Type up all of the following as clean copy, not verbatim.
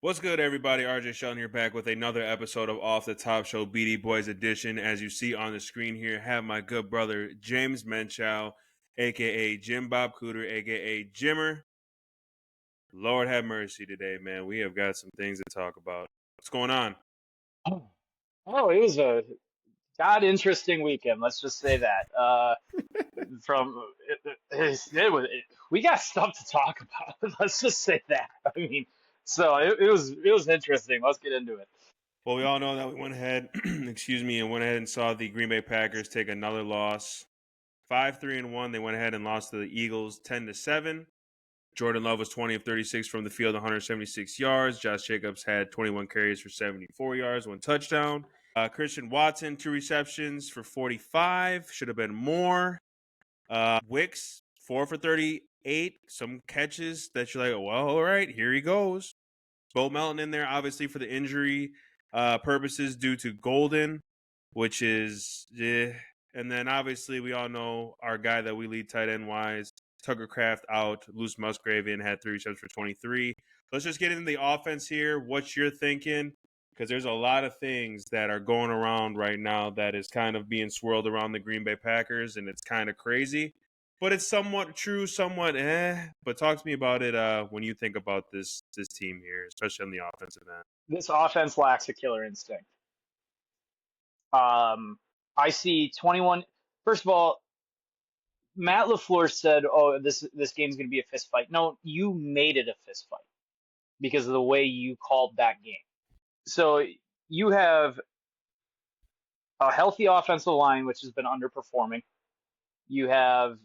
What's good, everybody? RJ Shelton here, back with another episode of Off the Top Show, BD Boys Edition. As you see on the screen here, have my good brother James Muenchow, aka Jim Bob Cooter, aka Jimmer. Lord have mercy today, man. We have got some things to talk about. What's going on? It was a god interesting weekend. Let's just say that. From we got stuff to talk about. Let's just say that. I mean, it was interesting. Let's get into it. Well, we all know that we went ahead, and went ahead and saw the Green Bay Packers take another loss, 5-3-1. They went ahead and lost to the Eagles 10-7. Jordan Love was 20 of 36 from the field, 176 yards. Josh Jacobs had 21 carries for 74 yards, 1 touchdown. Christian Watson, 2 receptions for 45. Should have been more. Wicks, 4 for 38. Some catches that you're like, well, all right, here he goes. Bo Melton in there, obviously, for the injury purposes due to Golden, which is, and then obviously we all know our guy that we lead tight end wise, Tucker Kraft out, Luce Musgrave in, had 3 receptions for 23. Let's just get into the offense here. What you're thinking, because there's a lot of things that are going around right now that is kind of being swirled around the Green Bay Packers, and it's kind of crazy. But it's somewhat true, somewhat But talk to me about it when you think about this team here, especially on the offensive end. This offense lacks a killer instinct. I see 21. First of all, Matt LaFleur said, "Oh, this game's going to be a fist fight." No, you made it a fist fight because of the way you called that game. So you have a healthy offensive line, which has been underperforming. You have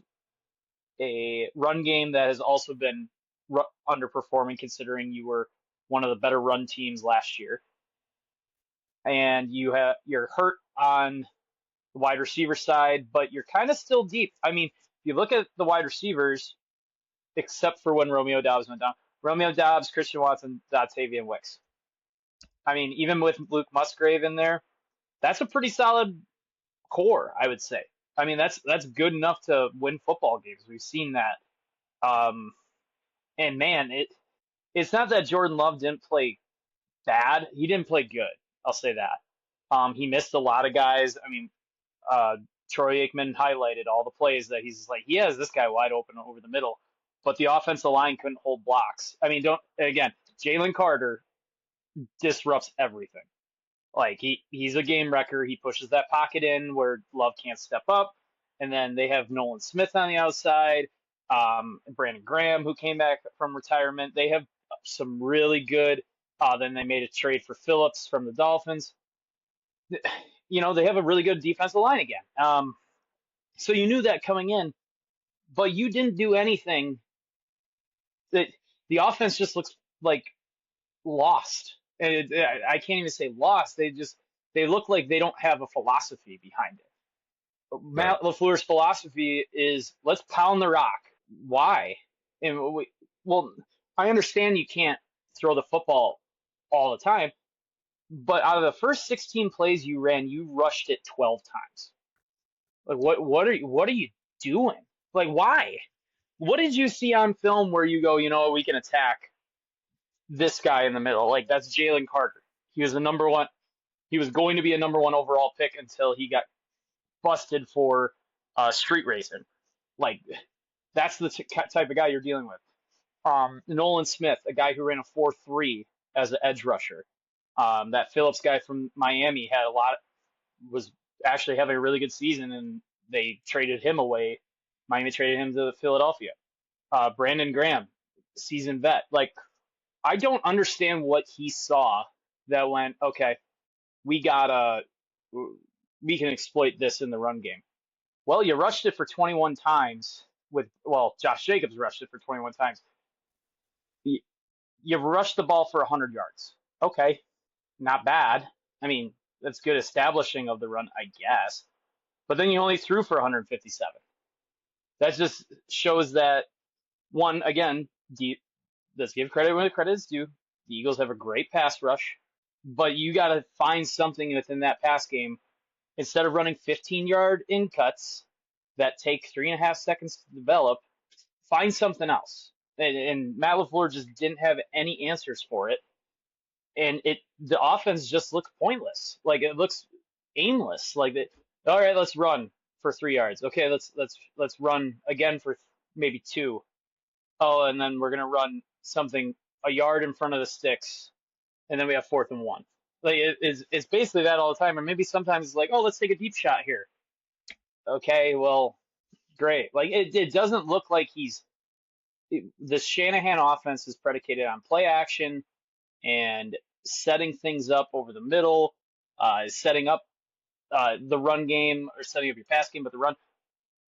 a run game that has also been underperforming, considering you were one of the better run teams last year. And you're hurt on the wide receiver side, but you're kind of still deep. I mean, if you look at the wide receivers, except for when Romeo Doubs went down, Romeo Doubs, Christian Watson, Dotavian Wicks. I mean, even with Luke Musgrave in there, that's a pretty solid core, I would say. I mean, that's good enough to win football games. We've seen that. And man, it's not that Jordan Love didn't play bad. He didn't play good. I'll say that. He missed a lot of guys. I mean, Troy Aikman highlighted all the plays that he's like, he has this guy wide open over the middle, but the offensive line couldn't hold blocks. I mean, Jalen Carter disrupts everything. Like he's a game wrecker. He pushes that pocket in where Love can't step up, and then they have Nolan Smith on the outside, Brandon Graham who came back from retirement. They have some really good. Then they made a trade for Phillips from the Dolphins. They have a really good defensive line again. So you knew that coming in, but you didn't do anything. That the offense just looks like lost. And I can't even say lost. They look like they don't have a philosophy behind it. Right. Matt LaFleur's philosophy is let's pound the rock. Why? Well, I understand you can't throw the football all the time, but out of the first 16 plays you ran, you rushed it 12 times. Like what are you doing? Like why? What did you see on film where you go, we can attack this guy in the middle? Like that's Jalen Carter. He was the number one. He was going to be a number one overall pick until he got busted for street racing. Like that's the type of guy you're dealing with. Nolan Smith, a guy who ran a 4.3 as an edge rusher. That Phillips guy from Miami was actually having a really good season, and they traded him away. Miami traded him to Philadelphia. Brandon Graham, seasoned vet. Like, I don't understand what he saw that went, okay, we can exploit this in the run game. Well, you rushed it for 21 times Josh Jacobs rushed it for 21 times. You rushed the ball for 100 yards. Okay, not bad. I mean, that's good establishing of the run, I guess. But then you only threw for 157. That just shows that, one, again, let's give credit where credit is due. The Eagles have a great pass rush, but you got to find something within that pass game. Instead of running 15-yard in cuts that take 3.5 seconds to develop, find something else. And Matt LaFleur just didn't have any answers for it. and the offense just looks pointless. Like it looks aimless. Like that. All right, let's run for 3 yards. Okay, let's run again for maybe two. Oh, and then we're gonna run something a yard in front of the sticks, and then we have 4th and 1. Like it's basically that all the time. Or maybe sometimes it's like, oh, let's take a deep shot here. Okay, well, great. Like it doesn't look like the Shanahan offense is predicated on play action and setting things up over the middle, setting up the run game or setting up your pass game with the run.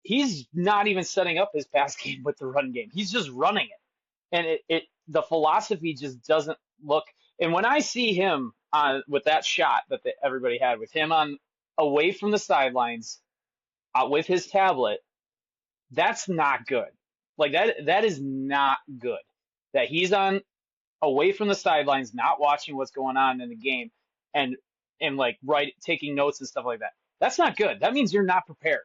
He's not even setting up his pass game with the run game. He's just running it, and the philosophy just doesn't look. And when I see him with that shot that everybody had with him on away from the sidelines with his tablet, that's not good. Like that is not good. That he's on away from the sidelines, not watching what's going on in the game, and like taking notes and stuff like that. That's not good. That means you're not prepared,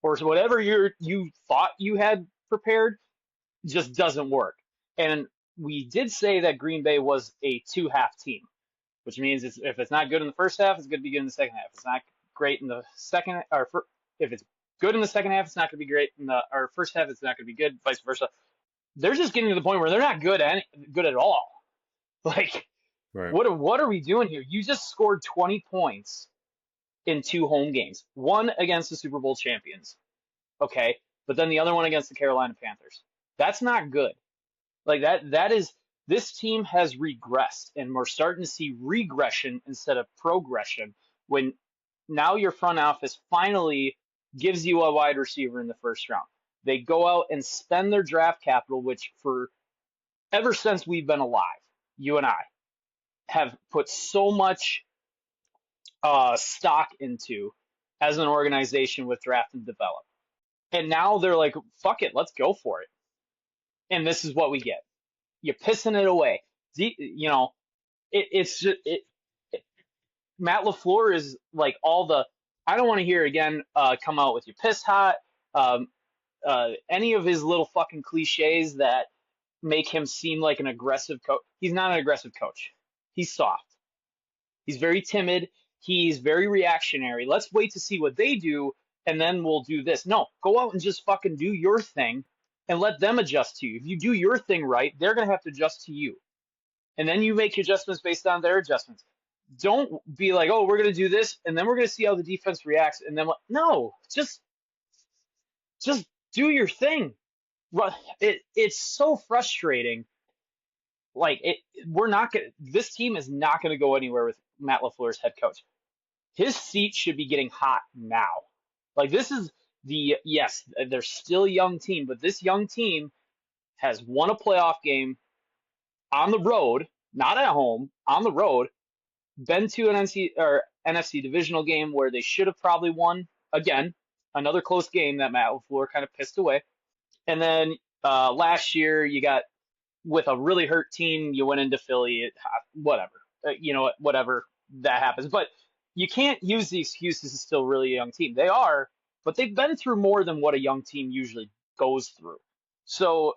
or whatever you thought you had prepared just doesn't work. And we did say that Green Bay was a two-half team, which means if it's not good in the first half, it's going to be good in the second half. If it's not great in the second, if it's good in the second half, it's not going to be great in the or first half. It's not going to be good, vice versa. They're just getting to the point where they're not good at all. Like, Right. what are we doing here? You just scored 20 points in 2 home games. One against the Super Bowl champions, okay, but then the other one against the Carolina Panthers. That's not good. Like this team has regressed, and we're starting to see regression instead of progression when now your front office finally gives you a wide receiver in the first round. They go out and spend their draft capital, which for ever since we've been alive, you and I have put so much stock into as an organization with draft and develop. And now they're like, fuck it, let's go for it. And this is what we get. You're pissing it away. You know, it's just, Matt LaFleur is like all the, I don't want to hear again come out with your piss hot, any of his little fucking cliches that make him seem like an aggressive coach. He's not an aggressive coach. He's soft. He's very timid. He's very reactionary. Let's wait to see what they do, and then we'll do this. No, go out and just fucking do your thing and let them adjust to you. If you do your thing right, they're going to have to adjust to you. And then you make your adjustments based on their adjustments. Don't be like, oh, we're going to do this, and then we're going to see how the defense reacts. And then, no, just do your thing. It's so frustrating. Like this team is not going to go anywhere with Matt LaFleur's head coach. His seat should be getting hot now. Like this is yes, they're still a young team, but this young team has won a playoff game on the road, not at home, on the road, been to an NFC divisional game where they should have probably won. Again, another close game that Matt LaFleur kind of pissed away. And then last year you got with a really hurt team, you went into Philly, whatever. Whatever that happens. But you can't use the excuse this is still really a young team. They are, but they've been through more than what a young team usually goes through. So,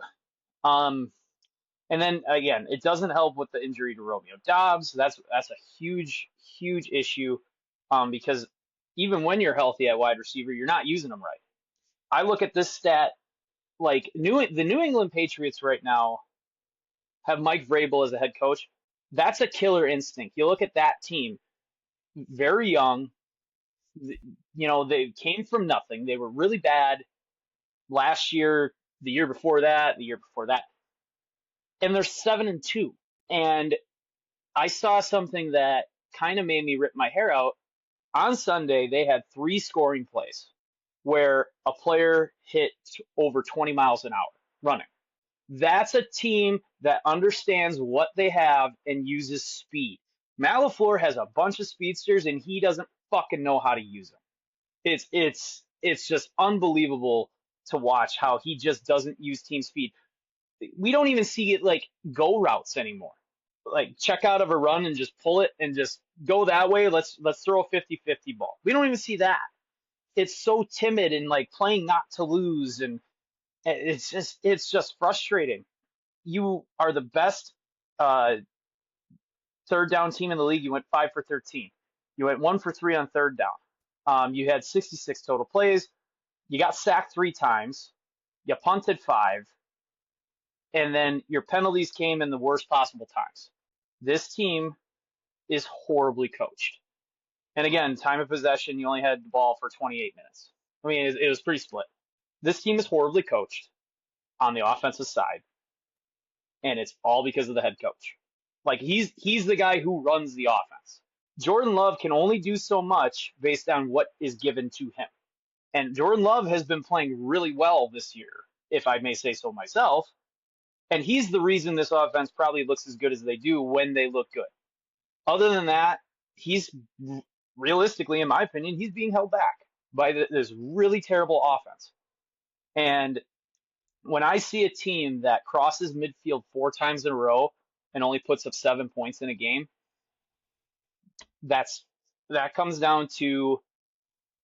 and then again, it doesn't help with the injury to Romeo Doubs. That's a huge issue because even when you're healthy at wide receiver, you're not using them right. I look at this stat like the New England Patriots right now have Mike Vrabel as a head coach. That's a killer instinct. You look at that team, very young. They came from nothing. They were really bad last year, the year before that, and they're 7-2. And I saw something that kind of made me rip my hair out. On Sunday, they had 3 scoring plays where a player hit over 20 miles an hour running. That's a team that understands what they have and uses speed. Matt LaFleur has a bunch of speedsters and he doesn't fucking know how to use them. It's just unbelievable to watch how he just doesn't use team speed. We don't even see it like go routes anymore. Like check out of a run and just pull it and just go that way. Let's throw a 50-50 ball. We don't even see that. It's so timid and like playing not to lose, and it's just frustrating. You are the best third down team in the league. You went 5 for 13. You went 1 for 3 on third down. You had 66 total plays. You got sacked 3 times. You punted 5. And then your penalties came in the worst possible times. This team is horribly coached. And again, time of possession, you only had the ball for 28 minutes. I mean, it was pretty split. This team is horribly coached on the offensive side, and it's all because of the head coach. Like, he's the guy who runs the offense. Jordan Love can only do so much based on what is given to him. And Jordan Love has been playing really well this year, if I may say so myself. And he's the reason this offense probably looks as good as they do when they look good. Other than that, he's realistically, in my opinion, he's being held back by this really terrible offense. And when I see a team that crosses midfield 4 times in a row and only puts up 7 points in a game, that comes down to,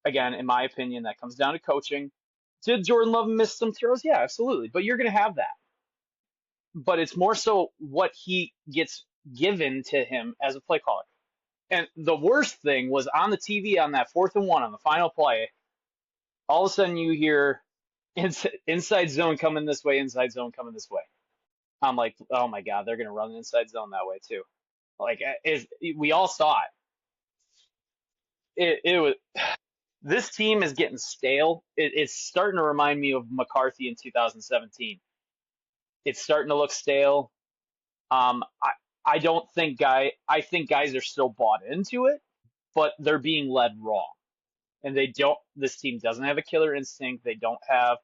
again, in my opinion, that comes down to coaching. Did Jordan Love miss some throws? Yeah, absolutely. But you're going to have that. But it's more so what he gets given to him as a play caller. And the worst thing was on the TV on that 4th and 1 on the final play, all of a sudden you hear inside zone coming this way, inside zone coming this way. I'm like, oh my God, they're going to run the inside zone that way too. Like, we all saw it. It was, this team is getting stale. It's starting to remind me of McCarthy in 2017. It's starting to look stale. I think guys are still bought into it, but they're being led wrong. And this team doesn't have a killer instinct. They don't have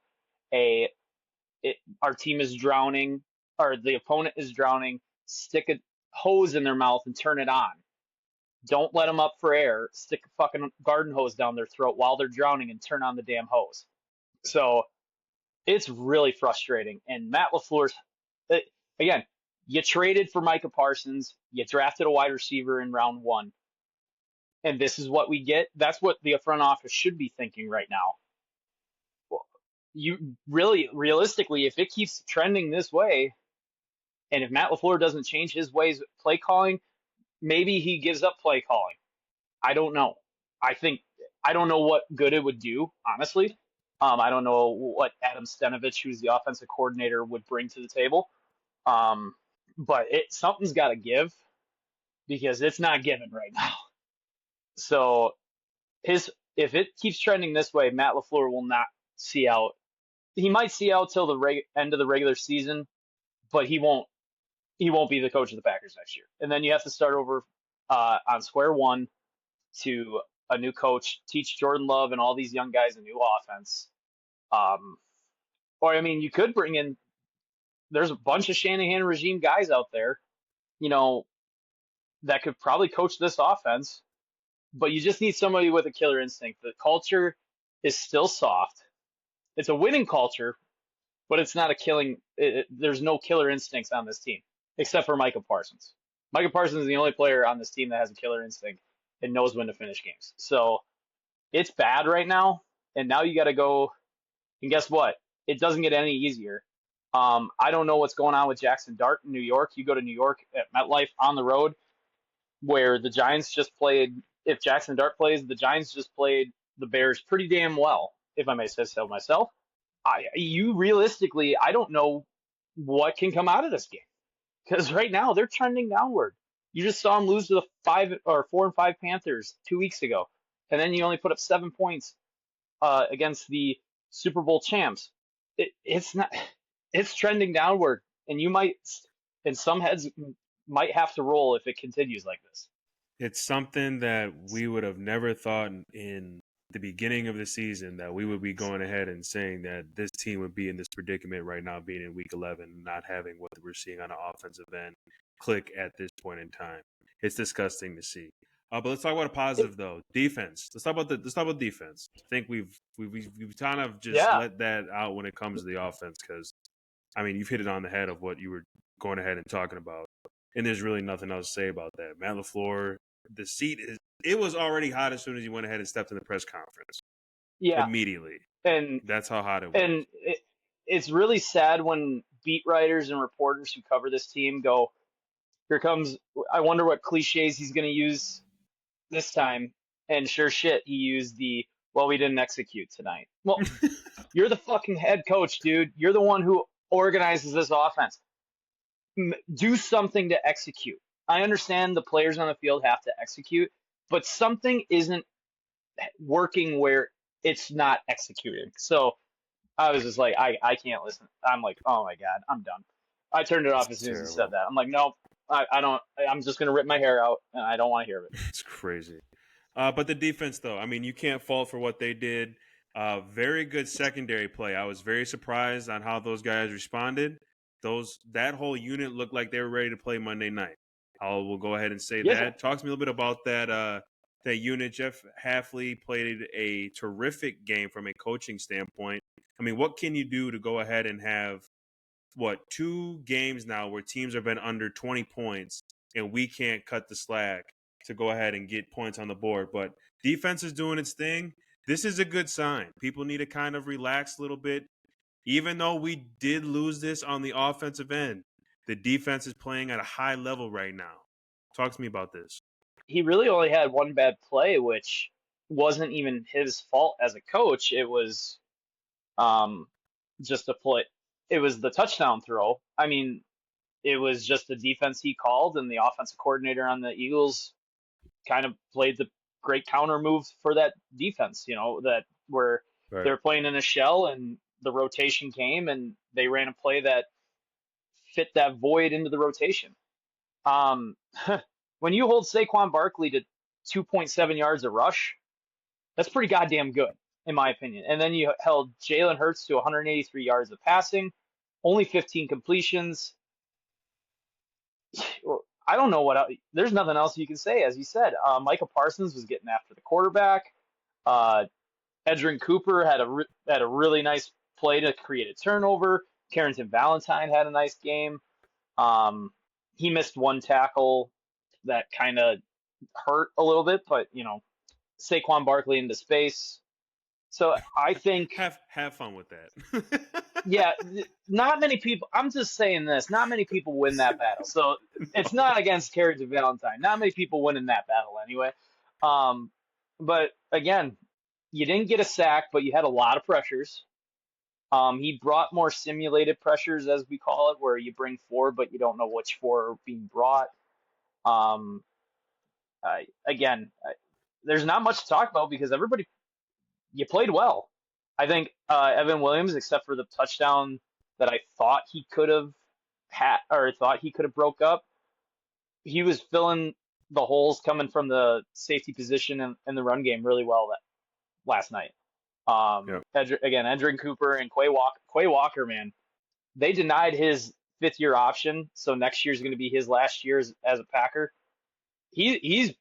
our team is drowning, or the opponent is drowning. Stick a hose in their mouth and turn it on. Don't let them up for air. Stick a fucking garden hose down their throat while they're drowning and turn on the damn hose. So it's really frustrating. And Matt LaFleur's, again, you traded for Micah Parsons. You drafted a wide receiver in round 1. And this is what we get. That's what the front office should be thinking right now. Well, you really, realistically, if it keeps trending this way, and if Matt LaFleur doesn't change his ways of play calling, maybe he gives up play calling. I don't know. I don't know what good it would do, honestly. I don't know what Adam Stenovich, who's the offensive coordinator, would bring to the table. But something's got to give, because it's not given right now. So if it keeps trending this way, Matt LaFleur will not see out. He might see out till the end of the regular season, but he won't be the coach of the Packers next year. And then you have to start over on square one to a new coach, teach Jordan Love and all these young guys a new offense. Or, I mean, you could bring in, there's a bunch of Shanahan regime guys out there, that could probably coach this offense, but you just need somebody with a killer instinct. The culture is still soft. It's a winning culture, but it's not a killing. There's no killer instincts on this team, except for Micah Parsons. Micah Parsons is the only player on this team that has a killer instinct and knows when to finish games. So it's bad right now, and now you got to go. And guess what? It doesn't get any easier. I don't know what's going on with Jackson Dart in New York. You go to New York at MetLife on the road, where the Giants just played. If Jackson Dart plays, the Giants just played the Bears pretty damn well, if I may say so myself. Realistically, I don't know what can come out of this game, because right now they're trending downward. You just saw them lose to the 4-5 Panthers 2 weeks ago, and then you only put up 7 points against the Super Bowl champs. It's trending downward, and some heads might have to roll if it continues like this. It's something that we would have never thought in the beginning of the season, that we would be going ahead and saying that this team would be in this predicament right now, being in week 11, not having what we're seeing on the offensive end click at this point in time. It's disgusting to see. But let's talk about a positive though. Defense. Let's talk about defense. I think we've kind of just let that out when it comes to the offense, because I mean, you've hit it on the head of what you were going ahead and talking about, and there's really nothing else to say about that. Matt LaFleur, it was already hot as soon as he went ahead and stepped in the press conference. Yeah, immediately, and that's how hot it was. And it's really sad when beat writers and reporters who cover this team go, Here comes. I wonder what cliches he's going to use this time. And sure shit, he used the well, we didn't execute tonight. Well, you're the fucking head coach, dude. You're the one who organizes this offense. Do something to execute. I understand the players on the field have to execute, but something isn't working where it's not executing. So I was just like, I can't listen. I'm like, oh my God, I'm done. I turned it off as It's soon as he said terrible. that. I'm like, no, I don't. I'm just gonna rip my hair out, and I don't want to hear of it. It's crazy. But the defense, though, I mean, you can't fault for what they did. Very good secondary play. I was very surprised on how those guys responded. That whole unit looked like they were ready to play Monday night. We'll go ahead and say Yeah, that. Talk to me a little bit about that unit. Jeff Halfley played a terrific game from a coaching standpoint. I mean, what can you do to go ahead and have two games now where teams have been under 20 points and we can't cut the slack to go ahead and get points on the board? But defense is doing its thing. This is a good sign. People need to kind of relax a little bit. Even though we did lose this on the offensive end, the defense is playing at a high level right now. Talk to me about this. he really only had one bad play, which wasn't even his fault as a coach. It was um, just a play. It was the touchdown throw. I mean, it was just the defense he called, and the offensive coordinator on the Eagles kind of played the great counter move for that defense. You know, that where they Right. were playing in a shell, and the rotation came, and they ran a play that fit that void into the rotation. Um, when you hold Saquon Barkley to 2.7 yards a rush, that's pretty goddamn good, in my opinion. And then you held Jalen Hurts to 183 yards of passing, only 15 completions. I don't know what else, there's nothing else you can say. As you said, Micah Parsons was getting after the quarterback. Uh, Edrin Cooper had a really nice play to create a turnover. Carrington Valentine had a nice game. Um, he missed one tackle that kind of hurt a little bit, but Saquon Barkley into space. So I think, Have fun with that. yeah, not many people. I'm just saying this. Not many people win that battle. So it's not against Carrington Valentine. Not many people win in that battle anyway. Um, but again, you didn't get a sack, but you had a lot of pressures. He brought more simulated pressures, as we call it, where you bring four, but you don't know which four are being brought. Um, again, there's not much to talk about because you played well. I think Evan Williams, except for the touchdown that I thought he could have had or thought he could have broke up, he was filling the holes coming from the safety position in the run game really well last night. Yep. Again, Edrin Cooper and Quay Walker. Quay Walker, man, they denied his fifth-year option, so next year's going to be his last year as a Packer. He's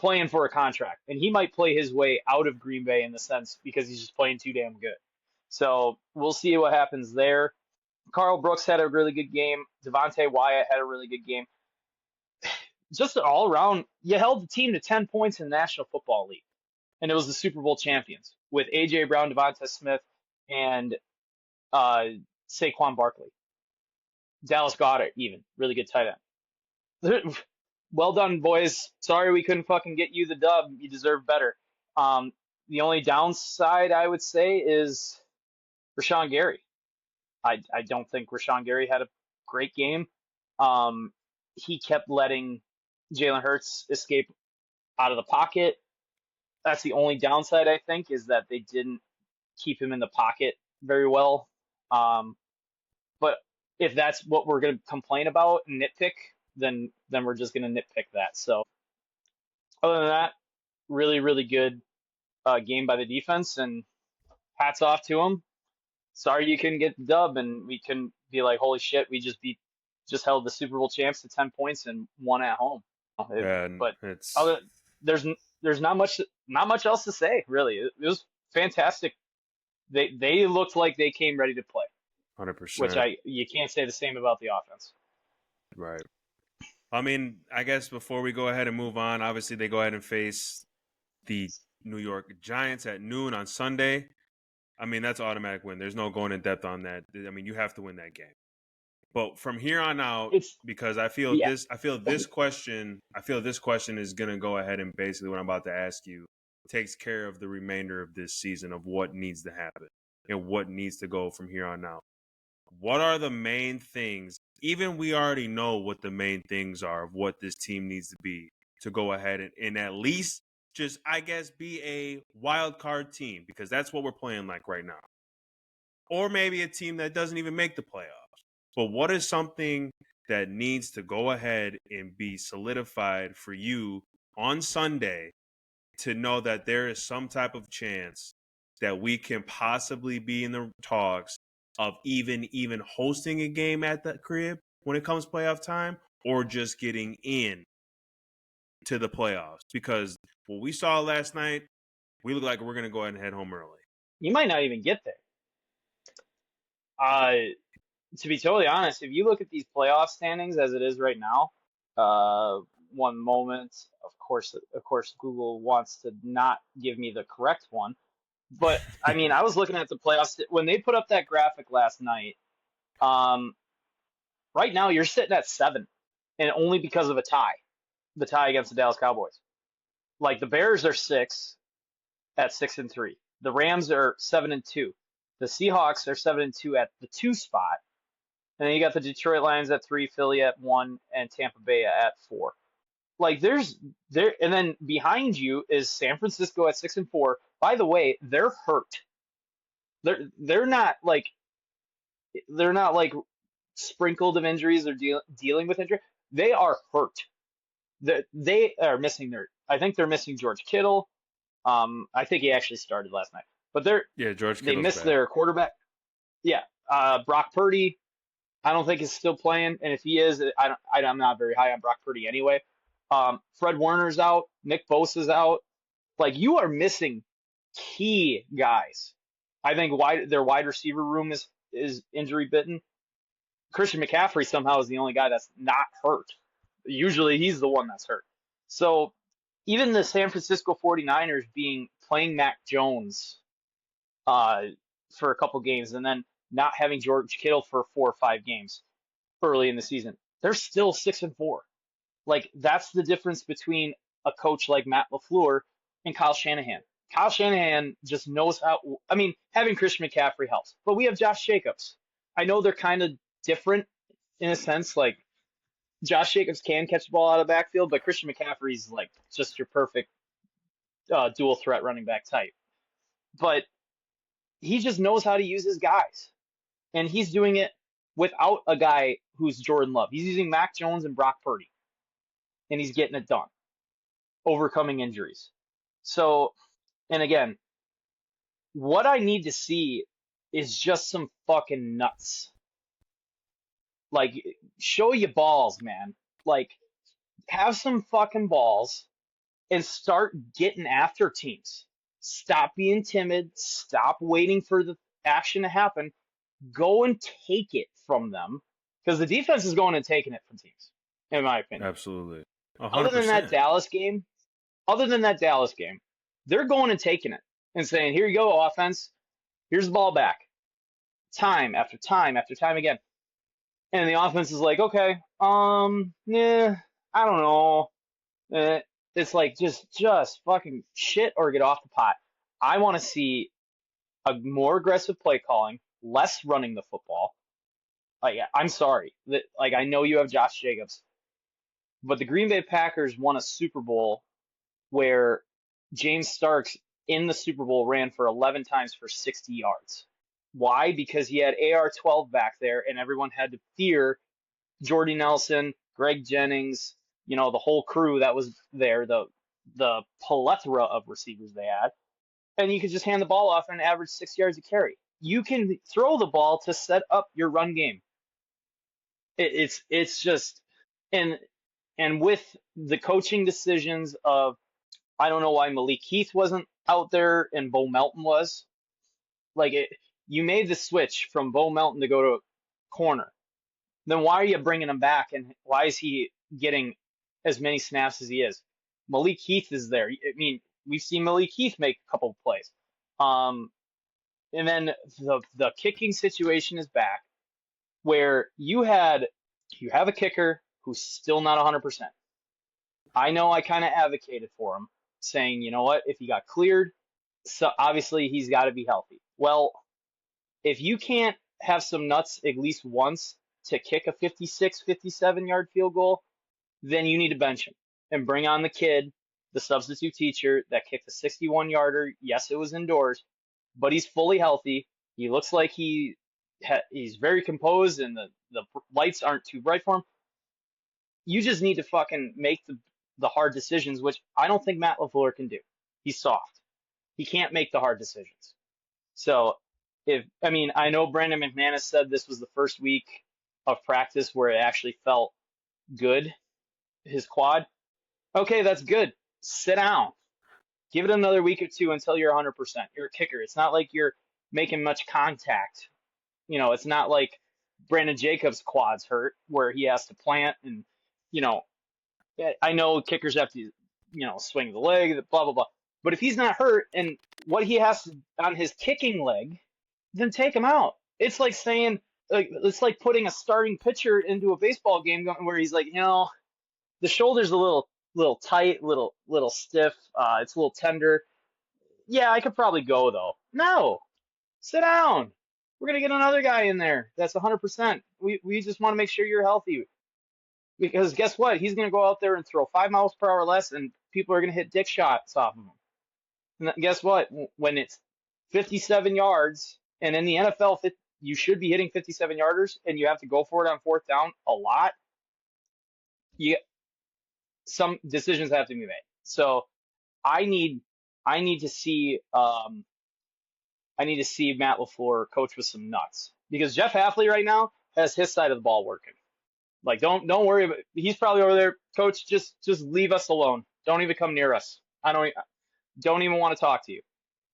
playing for a contract, and he might play his way out of Green Bay in the sense because he's just playing too damn good. So we'll see what happens there. Carl Brooks had a really good game. Devontae Wyatt had a really good game. Just all around, you held the team to 10 points in the National Football League, and it was the Super Bowl champions with A.J. Brown, Devonta Smith, and uh, Saquon Barkley. Dallas Goedert, even. Really good tight end. Well done, boys. Sorry we couldn't fucking get you the dub. You deserve better. The only downside I would say is Rashawn Gary. I don't think Rashawn Gary had a great game. He kept letting Jalen Hurts escape out of the pocket. That's the only downside I think is that they didn't keep him in the pocket very well. But if that's what we're going to complain about and nitpick, then we're just going to nitpick that. So other than that, really really good game by the defense, and hats off to them. Sorry you couldn't get the dub, and we couldn't be like, holy shit, we just held the Super Bowl champs to 10 points and won at home. And But it's other there's not much else to say really. It was fantastic. They looked like they came ready to play, which 100%. you can't say the same about the offense. Right. I mean, I guess before we go ahead and move on, obviously they go ahead and face the New York Giants at noon on Sunday. I mean, that's automatic win. There's no going in depth on that. I mean, you have to win that game. But from here on out, It's because I feel yeah. this question is going to go ahead and basically what I'm about to ask you takes care of the remainder of this season of what needs to happen and what needs to go from here on out. What are the main things? Even we already know what the main things are of what this team needs to be to go ahead and at least just, I guess, be a wild card team, because that's what we're playing like right now. Or maybe a team that doesn't even make the playoffs. But what is something that needs to go ahead and be solidified for you on Sunday to know that there is some type of chance that we can possibly be in the talks of even hosting a game at the crib when it comes playoff time, or just getting in to the playoffs? Because what we saw last night, we look like we're going to go ahead and head home early. You might not even get there. To be totally honest, if you look at these playoff standings as it is right now, one moment, of course, Google wants to not give me the correct one, but I mean, I was looking at the playoffs when they put up that graphic last night. Um, right now, you're sitting at 7, and only because of the tie against the Dallas Cowboys. Like the Bears are 6 at 6-3. The Rams are 7-2. The Seahawks are 7-2 at the 2 spot. And then you got the Detroit Lions at 3, Philly at 1, and Tampa Bay at 4. Like and then behind you is San Francisco at 6-4. By the way, they're hurt. They're not like sprinkled of injuries or dealing with injury. They are hurt. They are missing I think they're missing George Kittle. I think he actually started last night, but George they Kittle's missed back. their quarterback. Yeah, Brock Purdy, I don't think is still playing, and if he is, I'm not very high on Brock Purdy anyway. Fred Warner's out, Nick Bosa's out. Like you are missing key guys. I think their wide receiver room is injury bitten. Christian McCaffrey somehow is the only guy that's not hurt. Usually he's the one that's hurt. So even the San Francisco 49ers playing Mac Jones for a couple games and then not having George Kittle for 4 or 5 games early in the season, they're still 6-4. Like that's the difference between a coach like Matt LaFleur and Kyle Shanahan. Kyle Shanahan just knows how. I mean, having Christian McCaffrey helps, but we have Josh Jacobs. I know they're kind of different in a sense. Like Josh Jacobs can catch the ball out of the backfield, but Christian McCaffrey's like just your perfect dual threat running back type. But he just knows how to use his guys, and he's doing it without a guy who's Jordan Love. He's using Mac Jones and Brock Purdy, and he's getting it done, overcoming injuries. So, and again, what I need to see is just some fucking nuts. Like, show you balls, man. Like, have some fucking balls and start getting after teams. Stop being timid. Stop waiting for the action to happen. Go and take it from them, because the defense is going and taking it from teams, in my opinion. Absolutely. 100%. Other than that Dallas game, they're going and taking it and saying, "Here you go, offense. Here's the ball back." Time after time after time again. And the offense is like, "Okay, yeah, I don't know." It's like just fucking shit or get off the pot. I want to see a more aggressive play calling, less running the football. Like, I'm sorry that, like, I know you have Josh Jacobs, but the Green Bay Packers won a Super Bowl where James Starks in the Super Bowl ran for 11 times for 60 yards. Why? Because he had AR-12 back there, and everyone had to fear Jordy Nelson, Greg Jennings, the whole crew that was there, the plethora of receivers they had. And you could just hand the ball off and average 6 yards a carry. You can throw the ball to set up your run game. It's just, and with the coaching decisions of, I don't know why Malik Heath wasn't out there and Bo Melton was. Like, you made the switch from Bo Melton to go to corner. Then why are you bringing him back, and why is he getting as many snaps as he is? Malik Heath is there. I mean, we've seen Malik Heath make a couple of plays. And then the kicking situation is back. where you have a kicker who's still not 100%. I know I kind of advocated for him, saying, you know what, if he got cleared, so obviously he's got to be healthy. Well, if you can't have some nuts at least once to kick a 56, 57-yard field goal, then you need to bench him and bring on the kid, the substitute teacher that kicked a 61-yarder. Yes, it was indoors, but he's fully healthy. He looks like he's very composed, and the lights aren't too bright for him. You just need to fucking make the hard decisions, which I don't think Matt LaFleur can do. He's soft. He can't make the hard decisions. So I know Brandon McManus said this was the first week of practice where it actually felt good, his quad. Okay, that's good. Sit down. Give it another week or two until you're 100%. You're a kicker. It's not like you're making much contact. It's not like Brandon Jacobs' quads hurt where he has to plant and, I know kickers have to, swing the leg, blah, blah, blah. But if he's not hurt and what he has on his kicking leg, then take him out. It's like saying, it's like putting a starting pitcher into a baseball game where he's like, the shoulder's a little tight, little stiff. It's a little tender. Yeah, I could probably go though. No, sit down. We're gonna get another guy in there that's 100%. We just want to make sure you're healthy, because guess what? He's gonna go out there and throw 5 miles per hour less, and people are gonna hit dick shots off of him. And guess what? When it's 57 yards, and in the NFL, you should be hitting 57 yarders, and you have to go for it on fourth down a lot. Some decisions have to be made. So I need to see Matt LaFleur coach with some nuts, because Jeff Hafley right now has his side of the ball working. Like don't worry about, he's probably over there, coach, just leave us alone. Don't even come near us. I don't even want to talk to you,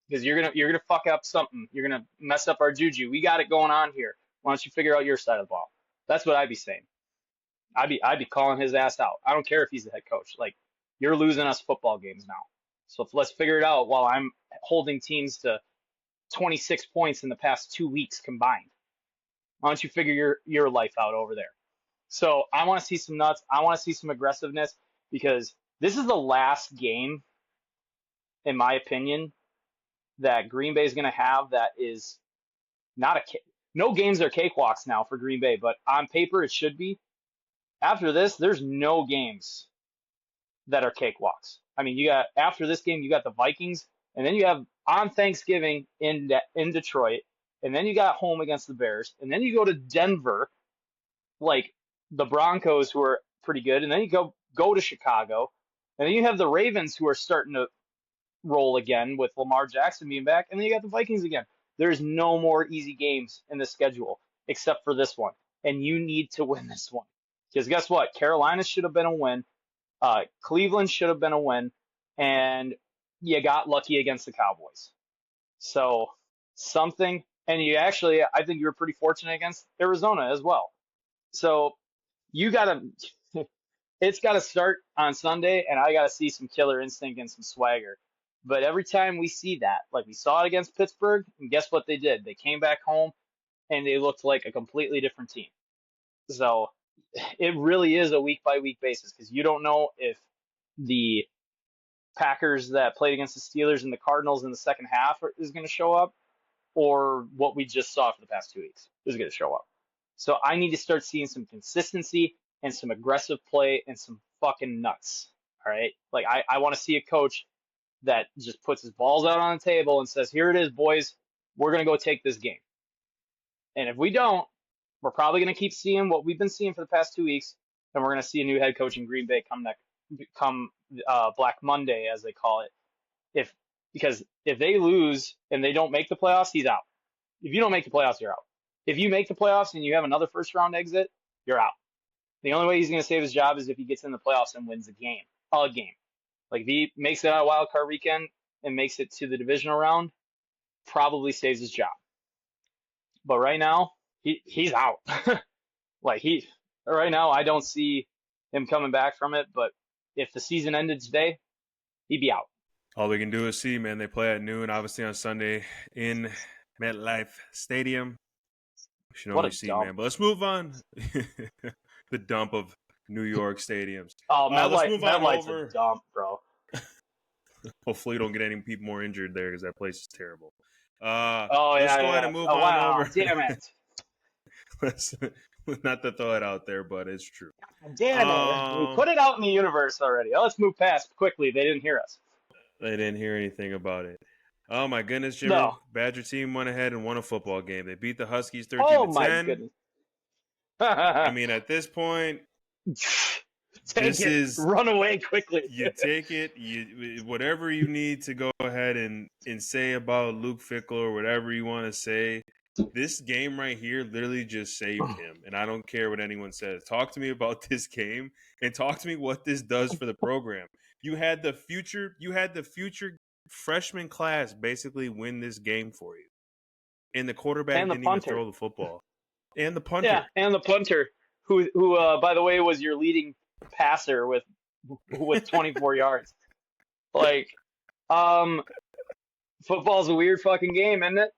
because you're gonna fuck up something. You're gonna mess up our juju. We got it going on here. Why don't you figure out your side of the ball? That's what I'd be saying. I'd be calling his ass out. I don't care if he's the head coach. Like, you're losing us football games now. So let's figure it out while I'm holding teams to 26 points in the past 2 weeks combined. Why don't you figure your life out over there? So I want to see some nuts. I want to see some aggressiveness, because this is the last game, in my opinion, that Green Bay is going to have that is not no games are cakewalks now for Green Bay, but on paper it should be. After this, there's no games that are cakewalks. I mean, after this game, you got the Vikings, and then you have on Thanksgiving in Detroit, and then you got home against the Bears, and then you go to Denver, like the Broncos, who are pretty good, and then you go to Chicago, and then you have the Ravens, who are starting to roll again with Lamar Jackson being back, and then you got the Vikings again. There's no more easy games in the schedule except for this one, and you need to win this one. Because guess what? Carolina should have been a win. Cleveland should have been a win. And you got lucky against the Cowboys. So something. And I think you were pretty fortunate against Arizona as well. So it's got to start on Sunday, and I got to see some killer instinct and some swagger. But every time we see that, like we saw it against Pittsburgh, and guess what they did? They came back home, and they looked like a completely different team. So it really is a week-by-week basis, because you don't know if the Packers that played against the Steelers and the Cardinals in the second half is going to show up, or what we just saw for the past 2 weeks is going to show up. So I need to start seeing some consistency and some aggressive play and some fucking nuts. All right? Like, I want to see a coach that just puts his balls out on the table and says, here it is, boys. We're going to go take this game. And if we don't, we're probably going to keep seeing what we've been seeing for the past 2 weeks, and we're going to see a new head coach in Green Bay come Black Monday, as they call it. Because if they lose and they don't make the playoffs, he's out. If you don't make the playoffs, you're out. If you make the playoffs and you have another first-round exit, you're out. The only way he's going to save his job is if he gets in the playoffs and wins a game. Like, if he makes it out of wild card weekend and makes it to the divisional round, probably saves his job. But right now, he's out. Right now, I don't see him coming back from it. But if the season ended today, he'd be out. All we can do is see, man. They play at noon, obviously on Sunday in MetLife Stadium. You should What only a see, dump. man. But let's move on. The dump of New York stadiums. Oh, Let's move on MetLife's a over. dump, bro. Hopefully, you don't get any people more injured there because that place is terrible. Oh Let's yeah, go ahead yeah. and move Oh on wow, over. damn it. Let's not to throw it out there, but it's true. Damn it. We Um, put it out in the universe already. Oh, let's move past quickly. They didn't hear us. they didn't hear anything about it. Oh my goodness, Jimmy! No. Badger team went ahead and won a football game. They beat the Huskies 13 Oh to my 10. goodness. I mean, at this point, Take this it. is Run away quickly. you take it, you whatever you need to go ahead and say about Luke Fickle or whatever you want to say. This game right here literally just saved him, and I don't care what anyone says. Talk to me about this game and talk to me what this does for the program. You had the future freshman class basically win this game for you, and the quarterback And the didn't even punter. throw the football, and the punter. Yeah, and the punter, who by the way was your leading passer with 24 yards. Like, football's a weird fucking game, isn't it?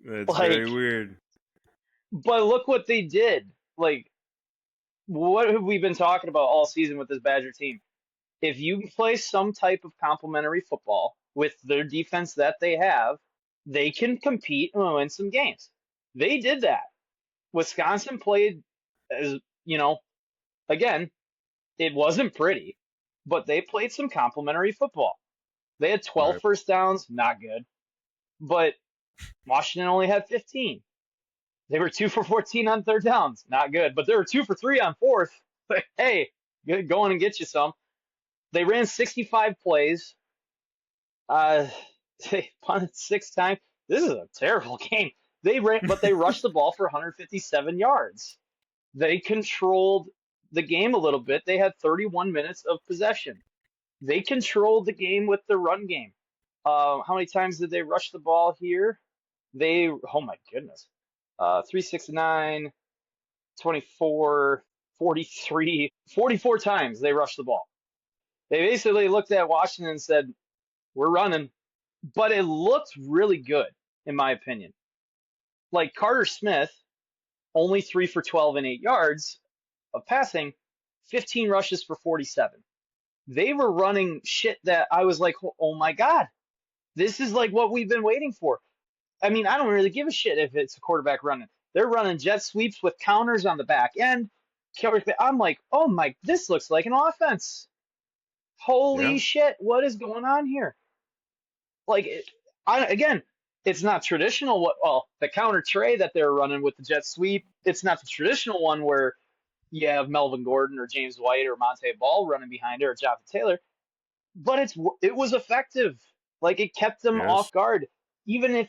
That's Like, very weird. but look what they did. Like, what have we been talking about all season with this Badger team? If you play some type of complementary football with their defense that they have, they can compete and win some games. They did that. Wisconsin played as, again, it wasn't pretty, but they played some complementary football. They had 12 Right. first downs, not good. But Washington only had 15. They were 2 for 14 on third downs, not good. But they were 2 for 3 on fourth. But hey, go on and get you some. They ran 65 plays. They punted 6 times. This is a terrible game. They rushed the ball for 157 yards. They controlled the game a little bit. They had 31 minutes of possession. They controlled the game with the run game. How many times did they rush the ball here? Oh my goodness. 369, 24, 43, 44 times they rushed the ball. They basically looked at Washington and said, we're running. But it looked really good, in my opinion. Like Carter Smith, only 3 for 12 and 8 yards of passing, 15 rushes for 47. They were running shit that I was like, oh my God, this is like what we've been waiting for. I mean, I don't really give a shit if it's a quarterback running. They're running jet sweeps with counters on the back end. I'm like, oh my, this looks like an offense. Holy shit, what is going on here? Like, again, it's not traditional. The counter tray that they're running with the jet sweep, it's not the traditional one where you have Melvin Gordon or James White or Monte Ball running behind it or Jonathan Taylor, but it was effective. Like, it kept them off guard. And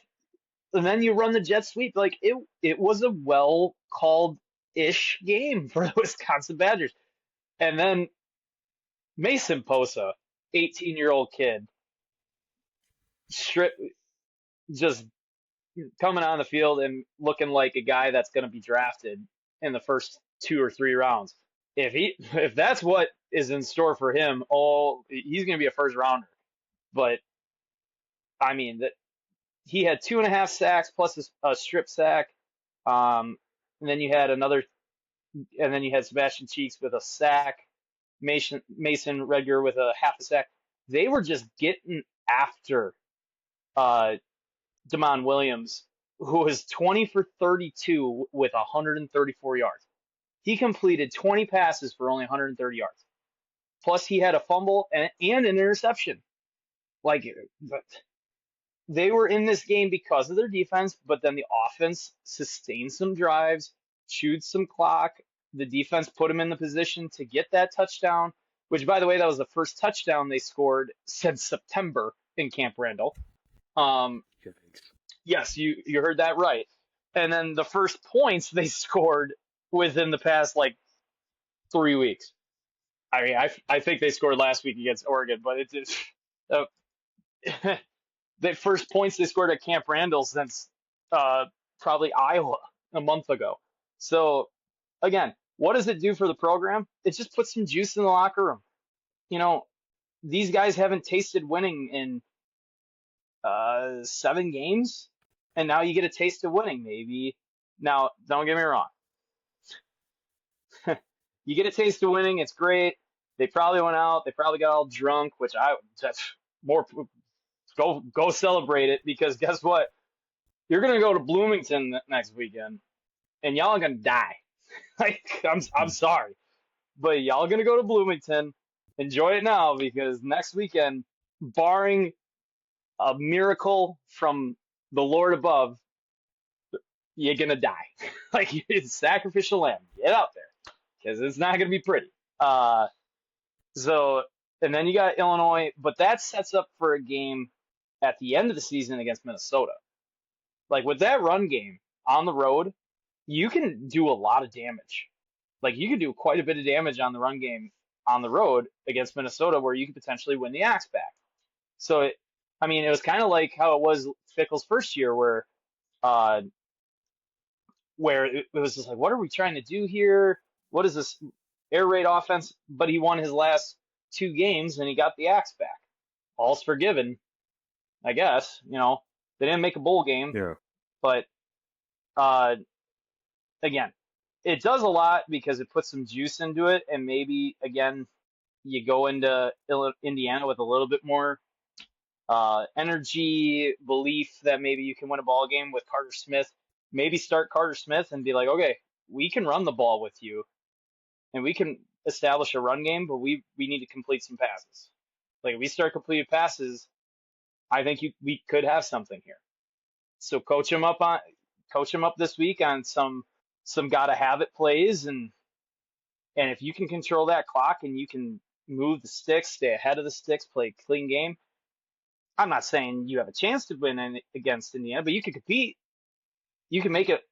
then you run the jet sweep. Like, it was a well called ish game for the Wisconsin Badgers. And then Mason Posa, 18-year-old kid, just coming on the field and looking like a guy that's going to be drafted in the first 2 or 3 rounds. If that's what is in store for him, he's going to be a first rounder. But I mean, that he had 2.5 sacks plus a strip sack, and then you had Sebastian Cheeks with a sack, Mason Redger with a half a sack. They were just getting after Damon Williams, who was 20 for 32 with 134 yards. He completed 20 passes for only 130 yards. Plus, he had a fumble and an interception. Like, they were in this game because of their defense, but then the offense sustained some drives, chewed some clock. The defense put them in the position to get that touchdown, which, by the way, that was the first touchdown they scored since September in Camp Randall. Yes, you heard that right. And then the first points they scored within the past, 3 weeks. I mean, I think they scored last week against Oregon, but it is the first points they scored at Camp Randall since probably Iowa a month ago. So, again, what does it do for the program? It just puts some juice in the locker room. These guys haven't tasted winning in 7 games, and now you get a taste of winning. Maybe Now, don't get me wrong. You get a taste of winning, it's great. They probably went out, they probably got all drunk, which that's more go celebrate it because guess what? You're gonna go to Bloomington next weekend, and y'all are gonna die. Like I'm sorry, but y'all gonna go to Bloomington. Enjoy it now because next weekend, barring a miracle from the Lord above, you're gonna die. Like it's sacrificial lamb. Get out there because it's not gonna be pretty. Uh, so and then you got Illinois, but that sets up for a game at the end of the season against Minnesota. Like with that run game on the road, you can do a lot of damage. Like you could do quite a bit of damage on the run game on the road against Minnesota, where you could potentially win the axe back. So I mean, it was kind of like how it was Fickle's first year, uh, where it was just like, what are we trying to do here? What is this air raid offense? But he won his last 2 games and he got the axe back. All's forgiven, I guess. They didn't make a bowl game, Yeah. but uh, again, it does a lot because it puts some juice into it, and maybe again you go into Indiana with a little bit more energy, belief that maybe you can win a ball game with Carter Smith. Maybe start Carter Smith and be like, okay, we can run the ball with you, and we can establish a run game, but we need to complete some passes. Like if we start completed passes, I think we could have something here. So coach him up this week on some gotta have it plays, and if you can control that clock and you can move the sticks, stay ahead of the sticks, play a clean game. I'm not saying you have a chance to win against Indiana, but you can compete. You can make it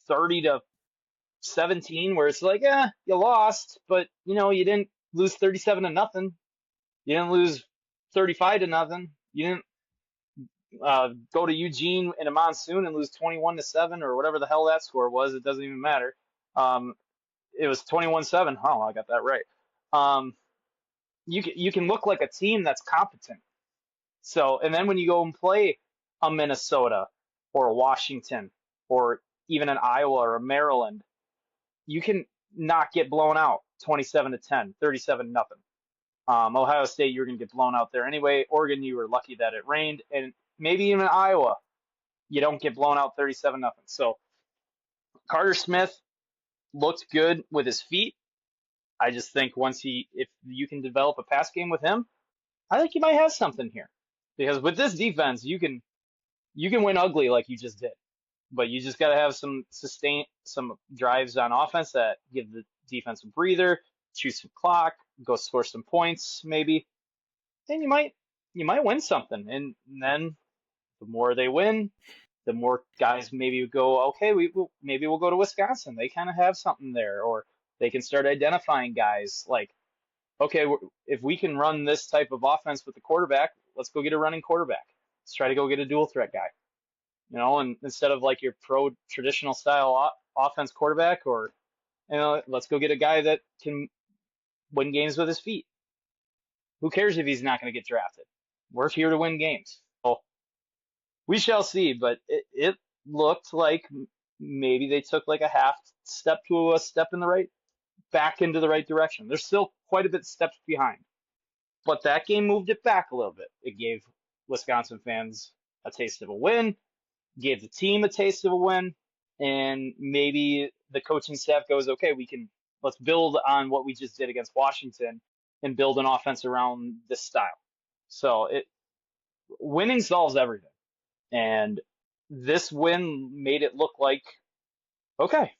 30-17, where it's like, you lost, but you didn't lose 37-0. You didn't lose 35-0. You didn't go to Eugene in a monsoon and lose 21-7 or whatever the hell that score was. It doesn't even matter. It was 21-7. Oh, I got that right. You can look like a team that's competent. So, and then when you go and play a Minnesota or a Washington or even an Iowa or a Maryland, you can not get blown out 27-10, 37-0. Ohio State, you're going to get blown out there anyway. Oregon, you were lucky that it rained, and maybe even Iowa, you don't get blown out 37-0. So Carter Smith looked good with his feet. I just think if you can develop a pass game with him, I think you might have something here. Because with this defense, you can win ugly like you just did. But you just got to have some drives on offense that give the defense a breather, choose some clock, go score some points maybe. Then you might win something. And then the more they win, the more guys maybe go, okay, maybe we'll go to Wisconsin. They kind of have something there, or they can start identifying guys like, okay, if we can run this type of offense with the quarterback, let's go get a running quarterback. Let's try to go get a dual threat guy. And instead of like your pro traditional style offense quarterback, or let's go get a guy that can win games with his feet. Who cares if he's not going to get drafted? We're here to win games. So we shall see, but it looked like maybe they took like a half step to a step back into the right direction. There's still quite a bit steps behind, but that game moved it back a little bit. It gave Wisconsin fans a taste of a win, gave the team a taste of a win, and maybe the coaching staff goes, okay, let's build on what we just did against Washington and build an offense around this style. So winning solves everything. And this win made it look like, okay,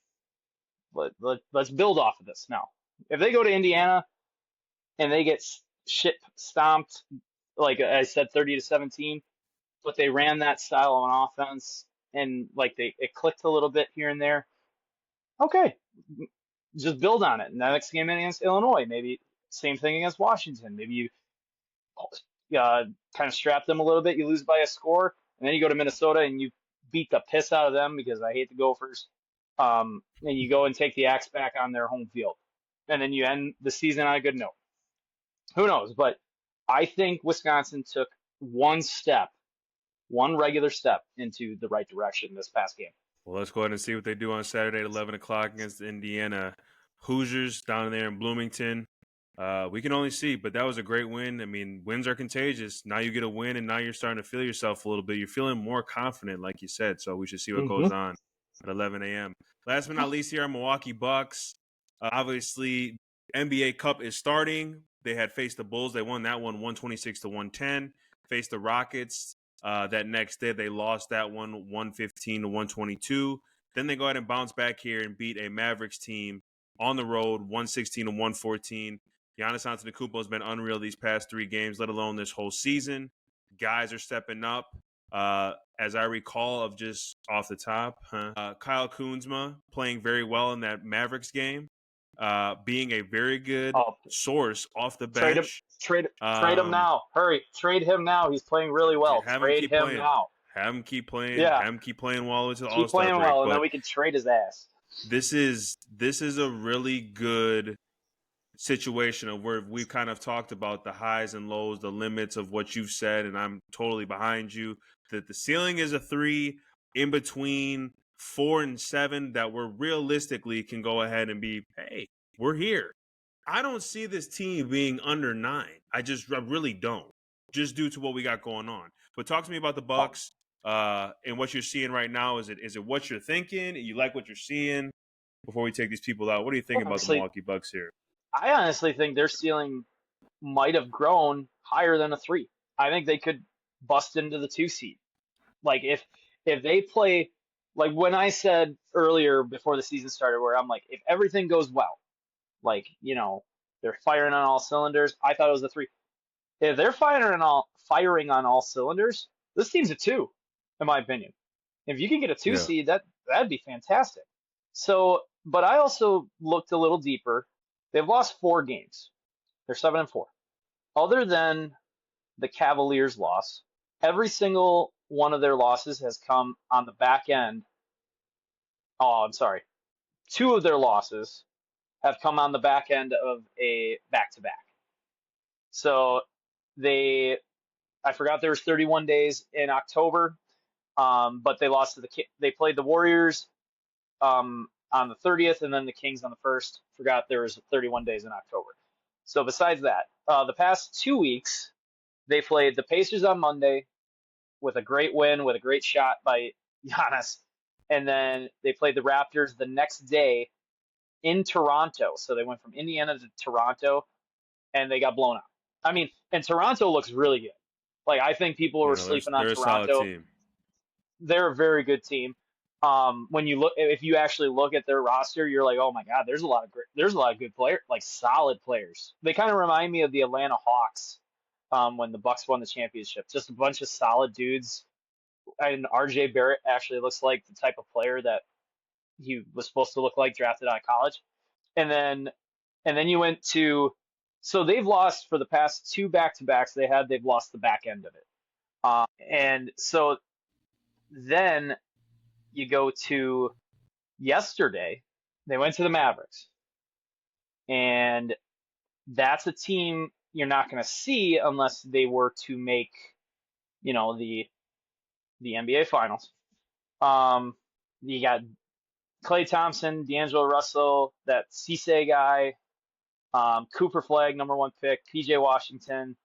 let's build off of this now. If they go to Indiana and they get shit stomped, like I said, 30-17, but they ran that style on offense and like it clicked a little bit here and there, okay, just build on it. And the next game against Illinois, maybe same thing against Washington. Maybe you kind of strap them a little bit, you lose by a score, and then you go to Minnesota and you beat the piss out of them because I hate the Gophers. And you go and take the axe back on their home field. And then you end the season on a good note. Who knows? But I think Wisconsin took one regular step into the right direction this past game. Well, let's go ahead and see what they do on Saturday at 11 o'clock against the Indiana Hoosiers down there in Bloomington. We can only see, but that was a great win. I mean, wins are contagious. Now you get a win, and now you're starting to feel yourself a little bit. You're feeling more confident, like you said, so we should see what goes on at 11 a.m. Last but not least here, our Milwaukee Bucks. Obviously, NBA Cup is starting. They had faced the Bulls. They won that one 126 to 110. Faced the Rockets. That next day, they lost that one 115 to 122. Then they go ahead and bounce back here and beat a Mavericks team on the road 116 to 114. Giannis Antetokounmpo has been unreal these past 3 games, let alone this whole season. Guys are stepping up. As I recall, of just off the top, Kyle Kuzma playing very well in that Mavericks game, being a very good source off the bench. Trade him now. Hurry. Trade him now. He's playing really well. Trade him now. Have him keep playing. Yeah. Have him keep playing well into the Keep All-Star break. playing well, and then we can trade his ass. This is a really good situation of where we've kind of talked about the highs and lows, the limits of what you've said, and I'm totally behind you. That the ceiling is a 3, in between 4 and 7, that we're realistically can go ahead and be, hey, we're here. I don't see this team being under 9. I really don't, just due to what we got going on. But talk to me about the Bucks and what you're seeing right now. Is it what you're thinking? You like what you're seeing? Before we take these people out, what do you think about the Milwaukee Bucks here? I honestly think their ceiling might have grown higher than a 3. I think they could bust into the 2 seed. Like if they play, like when I said earlier before the season started, where I'm like, if everything goes well, like, you know, they're firing on all cylinders, I thought it was a 3. If they're firing on all cylinders, this team's a 2, in my opinion. If you can get a 2 seed, that'd be fantastic. So, but I also looked a little deeper. They've lost 4 games. They're 7-4. Other than the Cavaliers loss, every single one of their losses has come on the back end. Oh, I'm sorry. 2 of their losses have come on the back end of a back-to-back. So I forgot there was 31 days in October, but they played the Warriors on the 30th, and then the Kings on the 1st. Forgot there was 31 days in October. So besides that, the past 2 weeks, they played the Pacers on Monday with a great win, with a great shot by Giannis. And then they played the Raptors the next day in Toronto. So they went from Indiana to Toronto, and they got blown out. I mean, and Toronto looks really good. Like, I think people were sleeping on Toronto. They're a solid team. They're a very good team. If you actually look at their roster, you're like, oh my God, there's a lot of good players, like solid players. They kind of remind me of the Atlanta Hawks when the Bucks won the championship. Just a bunch of solid dudes. And RJ Barrett actually looks like the type of player that he was supposed to look like, drafted out of college. And then you went to, so they've lost for the past 2 back-to-backs they've lost the back end of it. And so then you go to yesterday, they went to the Mavericks. And that's a team you're not going to see unless they were to make, you know, the NBA Finals. You got Klay Thompson, D'Angelo Russell, that Cisse guy, Cooper Flagg, #1 pick, PJ Washington,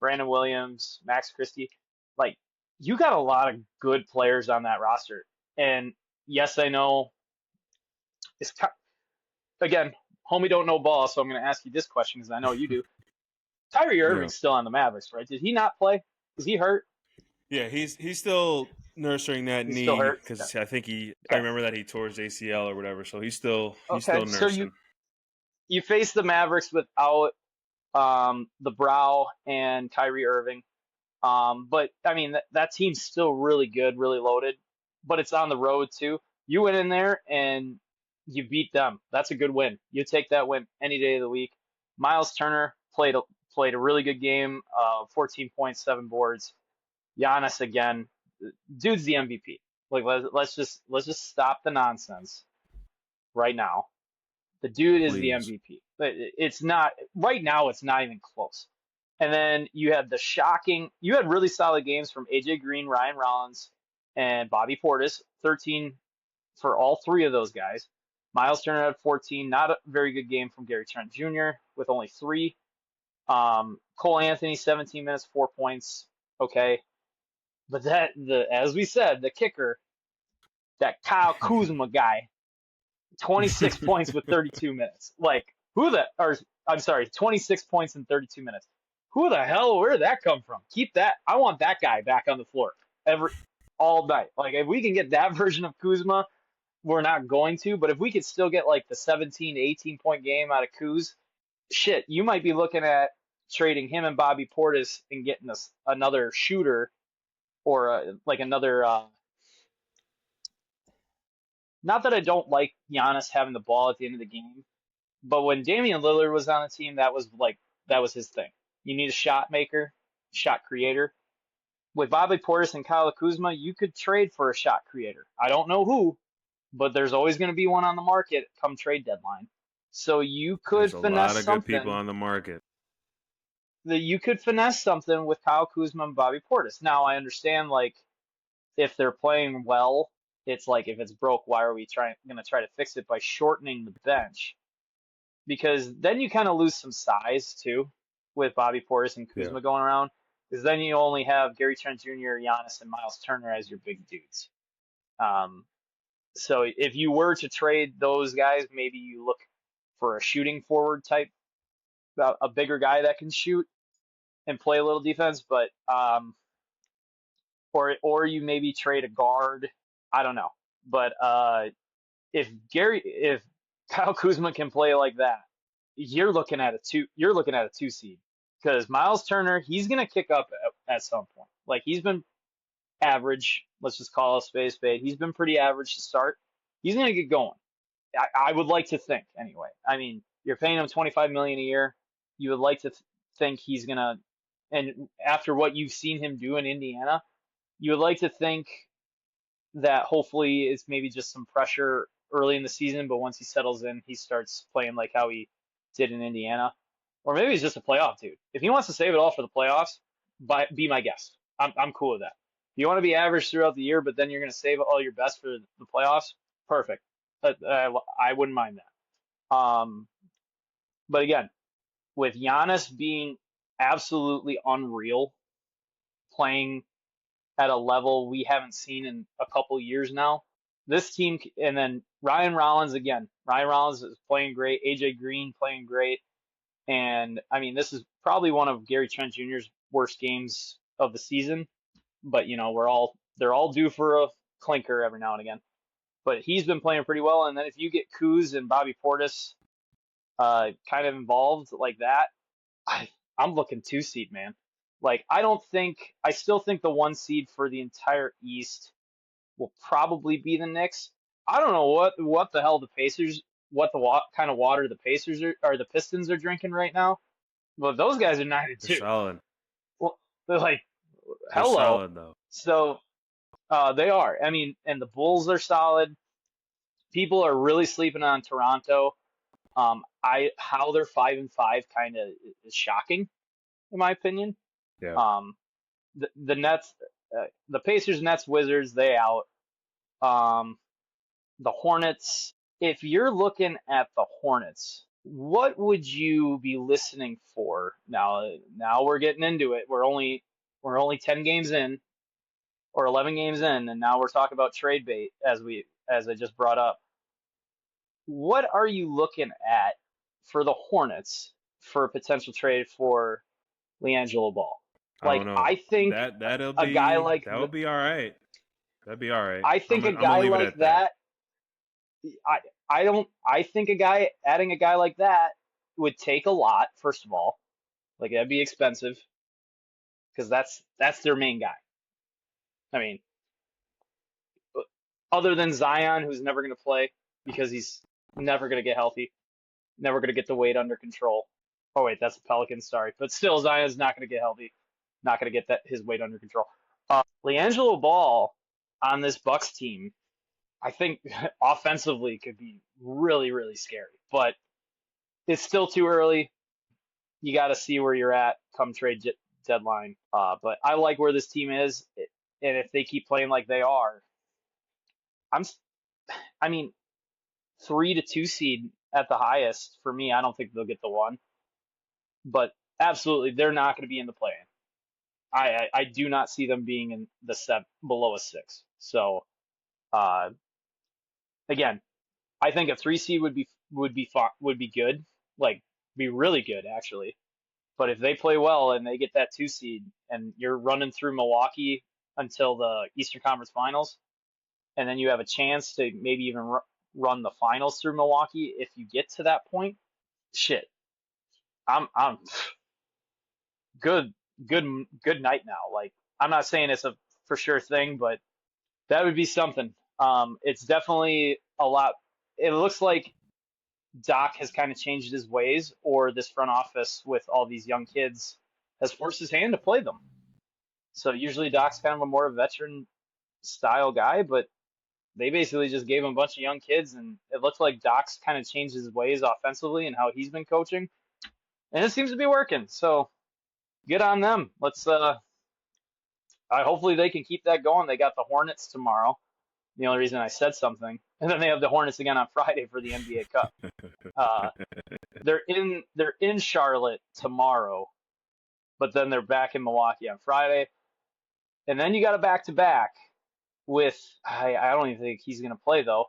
Brandon Williams, Max Christie. Like, you got a lot of good players on that roster. And yes, I know again, homie don't know ball, so I'm going to ask you this question because I know you do. Kyrie Irving's still on the Mavericks, right? Did he not play? Is he hurt? Yeah, he's still nursing that knee because I think I remember that he tore his ACL or whatever, so he's still nursing. So you face the Mavericks without the Brow and Kyrie Irving, but I mean that team's still really good, really loaded, but it's on the road too. You went in there and you beat them. That's a good win. You take that win any day of the week. Miles Turner played a really good game, 14 points, 7 boards. Giannis again, dude's the MVP. Like let's just stop the nonsense right now. The dude is the MVP. But it's not right now. It's not even close. And then you had really solid games from AJ Green, Ryan Rollins, and Bobby Portis. 13 for all three of those guys. Miles Turner had 14, not a very good game from Gary Trent Jr. with only 3. Cole Anthony, 17 minutes, 4 points. Okay. But as we said, the kicker, that Kyle Kuzma guy, 26 points with 32 minutes. Like, I'm sorry, 26 points in 32 minutes. Who the hell, where did that come from? Keep that. I want that guy back on the floor all night. Like, if we can get that version of Kuzma, we're not going to, but if we could still get like the 17 to 18 point game out of Kuz, shit, you might be looking at trading him and Bobby Portis and getting another shooter or like another. Not that I don't like Giannis having the ball at the end of the game, but when Damian Lillard was on the team, that was his thing. You need a shot maker, shot creator. With Bobby Portis and Kyle Kuzma, you could trade for a shot creator. I don't know who, but there's always going to be one on the market come trade deadline. So you could There's finesse a lot of something. good people on the market. That you could finesse something with Kyle Kuzma and Bobby Portis. Now I understand, like, if they're playing well, it's like, if it's broke, why are we going to try to fix it by shortening the bench? Because then you kind of lose some size too with Bobby Portis and Kuzma going around. Because then you only have Gary Trent Jr., Giannis, and Miles Turner as your big dudes. So if you were to trade those guys, maybe you look for a shooting forward type, a bigger guy that can shoot and play a little defense, but or you maybe trade a guard. I don't know, but if Kyle Kuzma can play like that, you're looking at a 2 seed, because Miles Turner, he's gonna kick up at some point. Like, he's been average. Let's just call a spade. He's been pretty average to start. He's gonna get going. I would like to think, anyway. I mean, you're paying him $25 million a year. You would like to think he's gonna, and after what you've seen him do in Indiana, you would like to think that hopefully it's maybe just some pressure early in the season, but once he settles in, he starts playing like how he did in Indiana. Or maybe he's just a playoff dude. If he wants to save it all for the playoffs, be my guest. I'm cool with that. If you want to be average throughout the year, but then you're going to save all your best for the playoffs, perfect. I wouldn't mind that. But again, with Giannis being absolutely unreal, playing at a level we haven't seen in a couple years now, this team, and then Ryan Rollins again. Ryan Rollins is playing great. AJ Green playing great. And I mean, this is probably one of Gary Trent Jr.'s worst games of the season. But you know, they're all due for a clinker every now and again. But he's been playing pretty well. And then if you get Kuz and Bobby Portis kind of involved like that, I'm looking 2 seed, man. Like, I still think the 1 seed for the entire East will probably be the Knicks. I don't know what the hell the Pacers, kind of water the Pacers or the Pistons are drinking right now. But those guys are 9-2. They're solid. Well, they're like, They're hello. solid, though. So they are. I mean, and the Bulls are solid. People are really sleeping on Toronto. How they're 5-5 kind of is shocking, in my opinion. Yeah. The Nets, the Pacers, Nets, Wizards, they out. The Hornets. If you're looking at the Hornets, what would you be listening for? Now we're getting into it. We're only 10 games in, or 11 games in, and now we're talking about trade bait as I just brought up. What are you looking at for the Hornets for a potential trade for LiAngelo Ball? Like, I don't know. I think that'll a be, guy like that would be all right. That'd be all right. I think a guy like that. I think adding a guy like that would take a lot. First of all, like, that'd be expensive, because that's their main guy. I mean, other than Zion, who's never going to play because he's never going to get healthy, never going to get the weight under control. Oh wait, that's the Pelicans. Sorry, but still, Zion's not going to get healthy, not going to get his weight under control. LiAngelo Ball on this Bucks team, I think offensively could be really, really scary, but it's still too early. You got to see where you're at come trade deadline. But I like where this team is, and if they keep playing like they are, I mean, 3 to 2 seed at the highest for me. I don't think they'll get the 1, but absolutely they're not going to be in the play. I do not see them being in the below a 6. So uh, again, I think a 3 seed would be good, like be really good actually. But if they play well and they get that 2 seed and you're running through Milwaukee until the Eastern Conference Finals, and then you have a chance to maybe even run the finals through Milwaukee if you get to that point, shit, I'm good, good night now. Like, I'm not saying it's a for sure thing, but that would be something. It's definitely a lot. It looks like Doc has kind of changed his ways, or this front office with all these young kids has forced his hand to play them. So usually Doc's kind of a more veteran style guy, but they basically just gave him a bunch of young kids, and it looks like Doc's kind of changed his ways offensively and how he's been coaching, and it seems to be working. So good on them. Hopefully they can keep that going. They got the Hornets tomorrow. The only reason I said something, and then they have the Hornets again on Friday for the NBA Cup. Uh, they're in Charlotte tomorrow, but then they're back in Milwaukee on Friday, and then you got a back-to-back with I don't even think he's going to play though.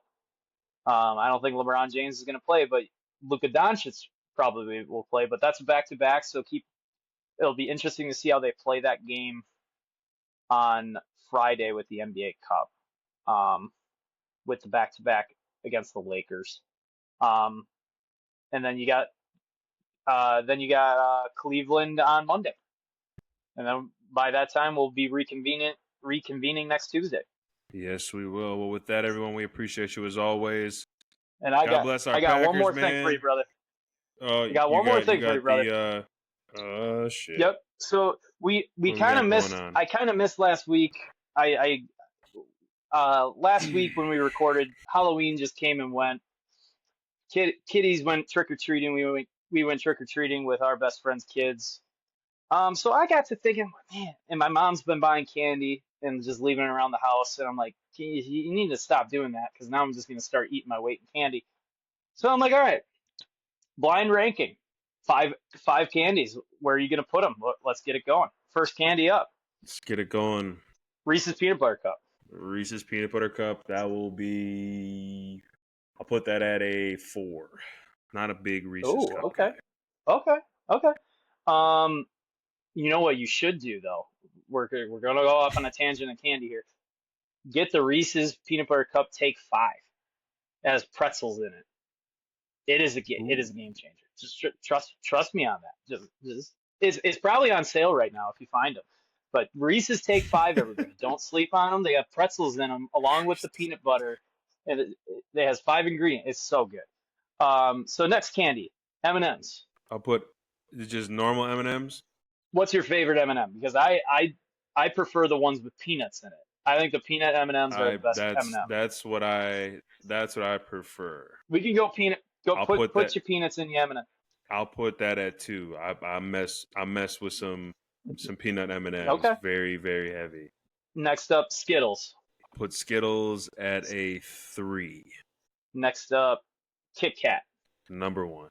I don't think LeBron James is going to play, but Luka Doncic probably will play. But that's a back-to-back, so it'll be interesting to see how they play that game on Friday with the NBA Cup, with the back-to-back against the Lakers. And then you got Cleveland on Monday, and then by that time we'll be reconvening next Tuesday. Yes, we will. Well, with that, everyone, we appreciate you as always. And God bless our I got Packers, one more man. thing for you, brother. I got one more thing for you, brother. Shit. Yep. So we kind of missed. I kind of missed last week. Last week when we recorded, Halloween just came and went. Kiddies went trick or treating. We went trick or treating with our best friend's kids. So I got to thinking, man, and my mom's been buying candy and just leaving it around the house, and I'm like, you need to stop doing that because now I'm just gonna start eating my weight in candy. So I'm like, all right, blind ranking, five candies. Where are you gonna put them? Let's get it going. First candy up. Let's get it going. Reese's Peanut Butter Cup. Reese's Peanut Butter Cup. That will be. I'll put that at a 4. Not a big Reese's Cup. Okay. Guy. Okay. You know what you should do though? We're gonna go off on a tangent of candy here. Get the Reese's Peanut Butter Cup Take 5. It has pretzels in it. It is a game changer. Just trust me on that. It's probably on sale right now if you find them. But Reese's Take 5, everybody, don't sleep on them. They have pretzels in them along with the peanut butter, and it has 5 ingredients. It's so good. So next candy, M&Ms. I'll put just normal M&Ms. What's your favorite M&M? Because I prefer the ones with peanuts in it. I think the peanut M&Ms are the best M&M. That's what I prefer. We can go peanut. Put your peanuts in the M&M. I'll put that at 2. I mess with some peanut M&Ms. Okay. Very, very heavy. Next up, Skittles. Put Skittles at a 3. Next up, Kit Kat. Number 1.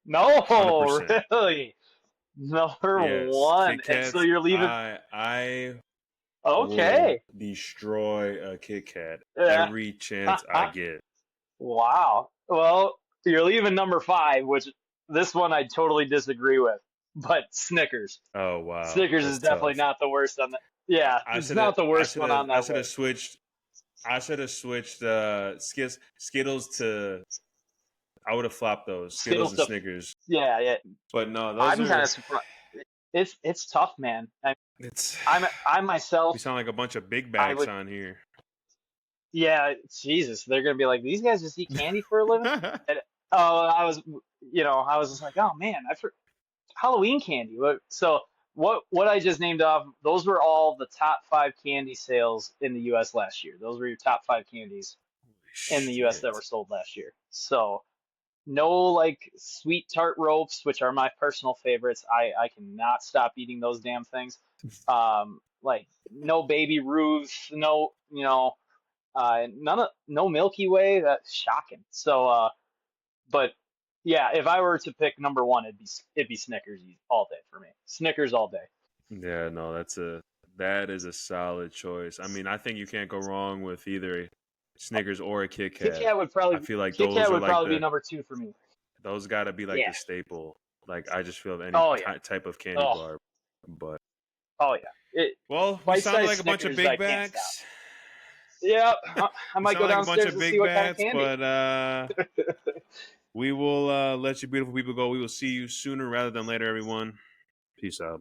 No, 100%. really. Number 1. And so you're leaving. I okay. will destroy a Kit Kat every chance I get. Wow. Well, you're leaving number 5, which this one I totally disagree with. But Snickers. Oh wow. Snickers is definitely not the worst on that. Yeah, it's not the worst one on that. I should have switched Skittles to. I would have flopped those Skittles and Snickers. Yeah. But no, I'm kind of surprised. It's tough, man. I myself. We sound like a bunch of big bags on here. Yeah, Jesus, they're gonna be like, these guys just eat candy for a living. And, I was just like, oh man, Halloween candy. So what I just named off, those were all the top 5 candy sales in the U.S. last year. Those were your top 5 candies in the U.S. that were sold last year. So no like sweet tart ropes, which are my personal favorites. I cannot stop eating those damn things. Like no Baby Ruth, no No Milky Way. That's shocking. So, but yeah, if I were to pick number one, it'd be Snickers all day for me. Snickers all day. Yeah, no, that is a solid choice. I mean, I think you can't go wrong with either a Snickers or a Kit Kit Kat. Kat would I probably feel like Kit those Kat are would like probably be number two for me. those got to be like Yeah. the staple. Like I just feel of any Oh yeah. type of candy Oh bar. But oh yeah. well, we sounded Bite-sized like a bunch of Snickers, big I can't stop. backs. Yeah, I We might sound go like a bunch downstairs of and see big what kind of bats, candy. but we will let you beautiful people go. We will see you sooner rather than later, everyone. Peace out.